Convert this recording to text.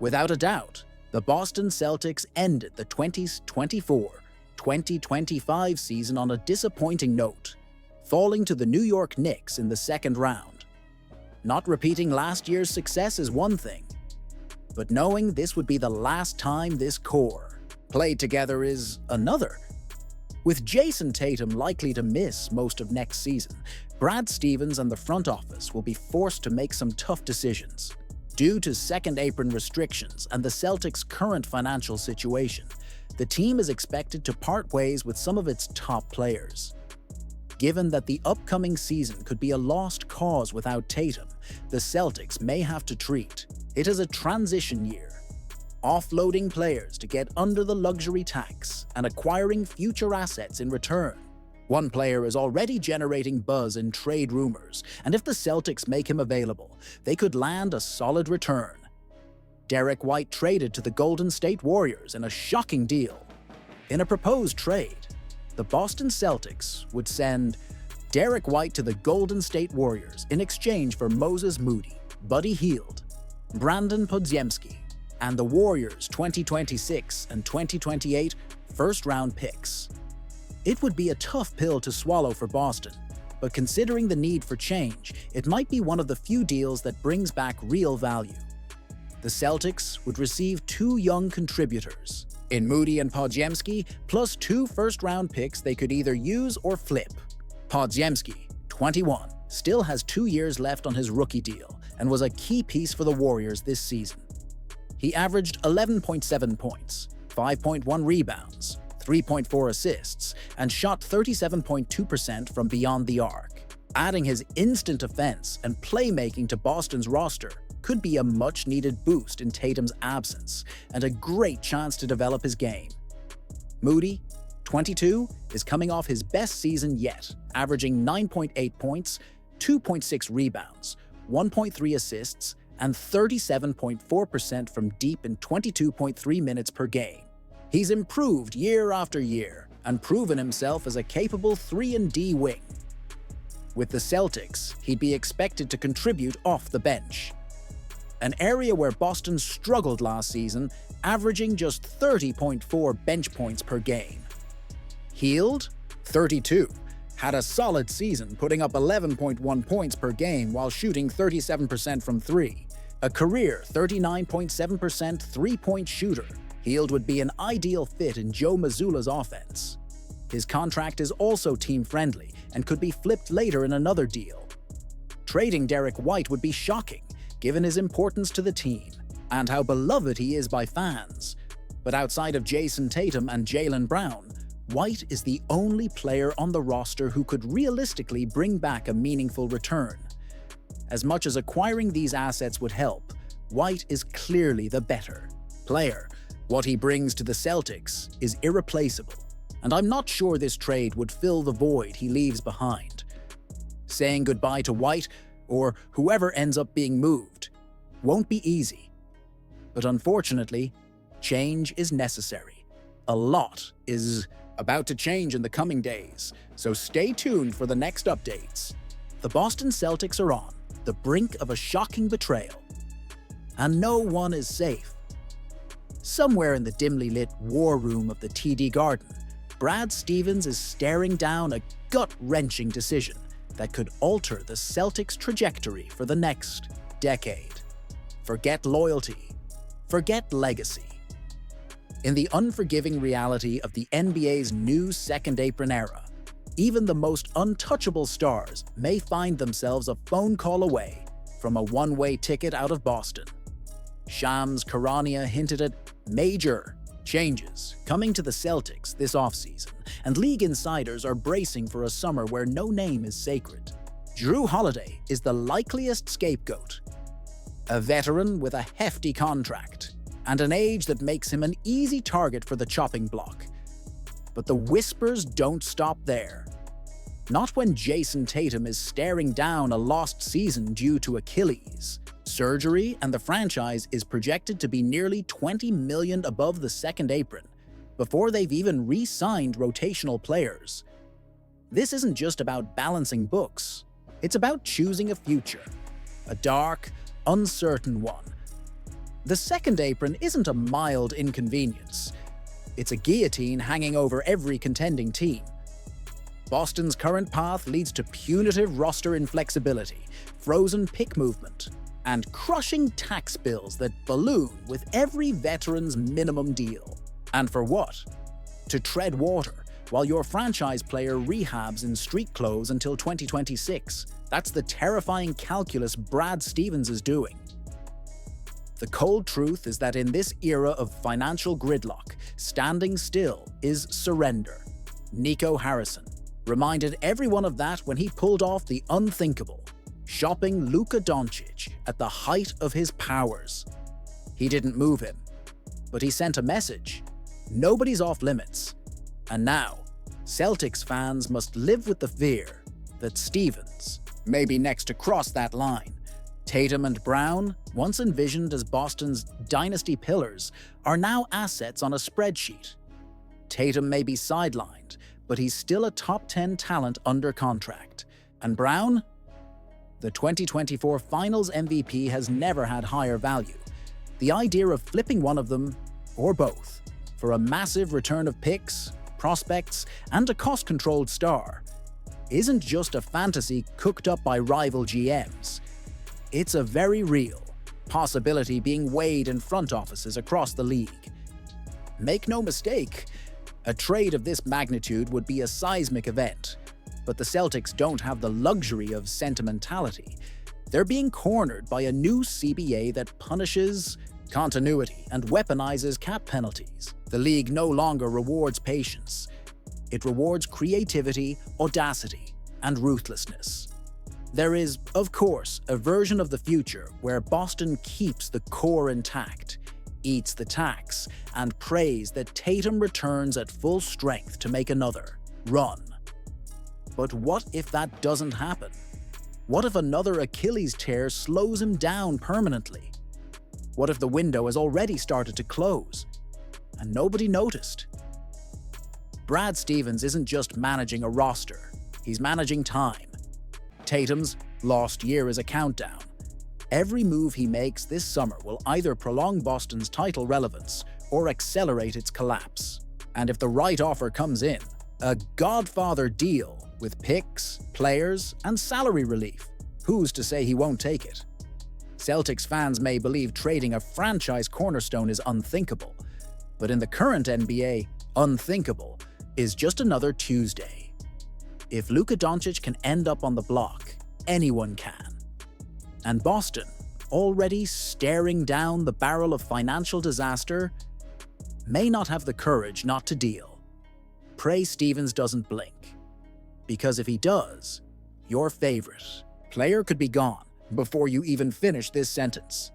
Without a doubt, the Boston Celtics ended the 2024-2025 season on a disappointing note, falling to the New York Knicks in the second round. Not repeating last year's success is one thing, but knowing this would be the last time this core played together is another. With Jayson Tatum likely to miss most of next season, Brad Stevens and the front office will be forced to make some tough decisions. Due to second-apron restrictions and the Celtics' current financial situation, the team is expected to part ways with some of its top players. Given that the upcoming season could be a lost cause without Tatum, the Celtics may have to treat it as a transition year, offloading players to get under the luxury tax and acquiring future assets in return. One player is already generating buzz in trade rumors, and if the Celtics make him available, they could land a solid return. Derrick White traded to the Golden State Warriors in a shocking deal. In a proposed trade, the Boston Celtics would send Derrick White to the Golden State Warriors in exchange for Moses Moody, Buddy Hield, Brandon Podziemski, and the Warriors' 2026 and 2028 first-round picks. It would be a tough pill to swallow for Boston, but considering the need for change, it might be one of the few deals that brings back real value. The Celtics would receive two young contributors in Moody and Podziemski, plus two first-round picks they could either use or flip. Podziemski, 21, still has 2 years left on his rookie deal and was a key piece for the Warriors this season. He averaged 11.7 points, 5.1 rebounds, 3.4 assists, and shot 37.2% from beyond the arc. Adding his instant offense and playmaking to Boston's roster could be a much-needed boost in Tatum's absence and a great chance to develop his game. Moody, 22, is coming off his best season yet, averaging 9.8 points, 2.6 rebounds, 1.3 assists, and 37.4% from deep in 22.3 minutes per game. He's improved year after year and proven himself as a capable 3-and-D wing. With the Celtics, he'd be expected to contribute off the bench, an area where Boston struggled last season, averaging just 30.4 bench points per game. Hield, 32, had a solid season, putting up 11.1 points per game while shooting 37% from three. A career 39.7% three-point shooter, Hield would be an ideal fit in Joe Mazzulla's offense. His contract is also team-friendly and could be flipped later in another deal. Trading Derrick White would be shocking, given his importance to the team and how beloved he is by fans. But outside of Jayson Tatum and Jaylen Brown, White is the only player on the roster who could realistically bring back a meaningful return. As much as acquiring these assets would help, White is clearly the better player. What he brings to the Celtics is irreplaceable, and I'm not sure this trade would fill the void he leaves behind. Saying goodbye to White, or whoever ends up being moved, won't be easy. But unfortunately, change is necessary. A lot is about to change in the coming days, so stay tuned for the next updates. The Boston Celtics are on the brink of a shocking betrayal, and no one is safe. Somewhere in the dimly lit war room of the TD Garden, Brad Stevens is staring down a gut-wrenching decision that could alter the Celtics' trajectory for the next decade. Forget loyalty. Forget legacy. In the unforgiving reality of the NBA's new second-apron era, even the most untouchable stars may find themselves a phone call away from a one-way ticket out of Boston. Shams Charania hinted at major changes coming to the Celtics this offseason, and league insiders are bracing for a summer where no name is sacred. Jrue Holiday is the likeliest scapegoat, a veteran with a hefty contract and an age that makes him an easy target for the chopping block. But the whispers don't stop there. Not when Jayson Tatum is staring down a lost season due to Achilles surgery, and the franchise is projected to be nearly $20 million above the second apron before they've even re-signed rotational players. This isn't just about balancing books. It's about choosing a future, a dark, uncertain one. The second apron isn't a mild inconvenience. It's a guillotine hanging over every contending team. Boston's current path leads to punitive roster inflexibility, frozen pick movement, and crushing tax bills that balloon with every veteran's minimum deal. And for what? To tread water while your franchise player rehabs in street clothes until 2026. That's the terrifying calculus Brad Stevens is doing. The cold truth is that in this era of financial gridlock, standing still is surrender. Nico Harrison reminded everyone of that when he pulled off the unthinkable, shopping Luka Doncic at the height of his powers. He didn't move him, but he sent a message. Nobody's off limits. And now, Celtics fans must live with the fear that Stevens may be next to cross that line. Tatum and Brown, once envisioned as Boston's dynasty pillars, are now assets on a spreadsheet. Tatum may be sidelined, but he's still a top 10 talent under contract. And Brown? The 2024 Finals MVP has never had higher value. The idea of flipping one of them, or both, for a massive return of picks, prospects, and a cost-controlled star isn't just a fantasy cooked up by rival GMs. It's a very real possibility being weighed in front offices across the league. Make no mistake, a trade of this magnitude would be a seismic event, but the Celtics don't have the luxury of sentimentality. They're being cornered by a new CBA that punishes continuity and weaponizes cap penalties. The league no longer rewards patience. It rewards creativity, audacity, and ruthlessness. There is, of course, a version of the future where Boston keeps the core intact, eats the tax, and prays that Tatum returns at full strength to make another run. But what if that doesn't happen? What if another Achilles tear slows him down permanently? What if the window has already started to close and nobody noticed? Brad Stevens isn't just managing a roster, he's managing time. Tatum's lost year is a countdown. Every move he makes this summer will either prolong Boston's title relevance or accelerate its collapse. And if the right offer comes in, a godfather deal with picks, players, and salary relief, who's to say he won't take it? Celtics fans may believe trading a franchise cornerstone is unthinkable, but in the current NBA, unthinkable is just another Tuesday. If Luka Doncic can end up on the block, anyone can. And Boston, already staring down the barrel of financial disaster, may not have the courage not to deal. Pray Stevens doesn't blink. Because if he does, your favorite player could be gone before you even finish this sentence.